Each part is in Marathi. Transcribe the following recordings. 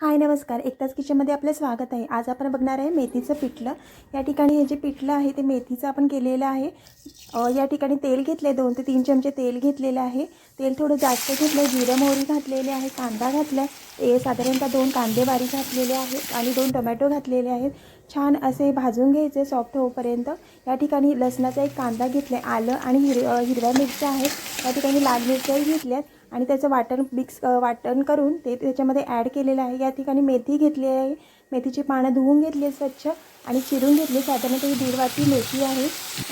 हाय नमस्कार, एकताच किचनमध्ये आपलं स्वागत आहे। आज आपण बघणार आहे मेथीचं पिठलं। या ठिकाणी हे जे पिठलं आहे ते मेथीचं आपण केलेलं आहे। या ठिकाणी तेल घेतले, 2 ते 3 चमचे तेल घेतलेलं आहे। तेल थोडं जास्त घेतलं, जिरं मोहरी घातलेले आहे, कांदा घातला, साधारणतः 2 कांदे बारीक घातलेले आहेत आणि 2 टोमॅटो घातलेले आहेत। छान असे भाजून घ्यायचे सॉफ्ट होईपर्यंत। या ठिकाणी लसणाचा एक कांदा घेतला, आलं आणि हिरव्या मिरच्या आहेत। या ठिकाणी लाल मिरच्याही घेतल्यात आणि त्याचं वाटण करून ते त्याच्यामध्ये ॲड केलेलं आहे। या ठिकाणी मेथी घेतली आहे, मेथीची पानं धुवून घेतली स्वच्छ आणि चिरून घेतली। साधारणतः 1.5 वाटी मेथी आहे।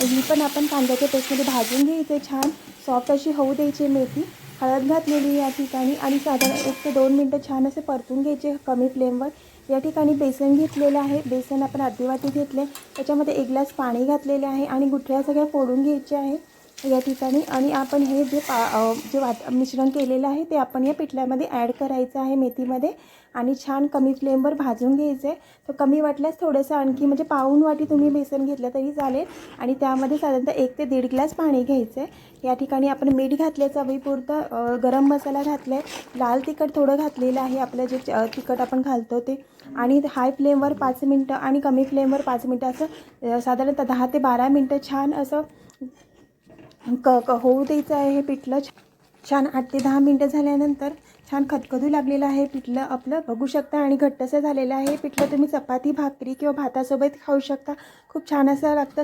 ही पण आपण कांद्याच्या पेस्टमध्ये भाजून घ्यायचे, छान सॉफ्ट अशी होऊ द्यायची मेथी। हळद घातलेली या ठिकाणी आणि साधारण 1 ते 2 मिनटं छान असे परतून घ्यायचे कमी फ्लेमवर। या ठिकाणी बेसन घेतलेलं आहे, बेसन आपण अर्धी वाटी घेतले, त्याच्यामध्ये 1 ग्लास पाणी घातलेले आहे आणि गुठळ्या सगळ्या फोडून घ्यायच्या आहे या ठिकाणी। आणि आपण हे जे मिश्रण केलेलं आहे ते आपण या पिठल्यामध्ये ॲड करायचं आहे मेथीमध्ये आणि छान कमी फ्लेमवर भाजून घ्यायचं आहे। तर कमी वाटल्यास थोडंसं आणखी म्हणजे पाऊण वाटी तुम्ही बेसन घेतलं तरी चालेल आणि त्यामध्ये साधारणतः 1 ते 1.5 ग्लास पाणी घ्यायचं आहे। या ठिकाणी आपण मीठ घातले, चवीपुरतं गरम मसाला घातला आहे, लाल तिखट थोडं घातलेलं आहे, आपलं जे तिखट आपण घालतो ते। आणि हाय फ्लेमवर 5 मिनटं आणि कमी फ्लेमवर 5 मिनटं असं साधारणतः 10 ते 12 मिनटं छान असं होऊ द्यायचं आहे। हे पिठलं छान 8 ते 10 मिनटं झाल्यानंतर छान खदखदू लागलेलं आहे पिठलं आपलं, बघू शकता। आणि घट्टसं झालेलं आहे पिठलं। तुम्ही चपाती, भाकरी किंवा भातासोबत खाऊ शकता, खूप छान असं लागतं।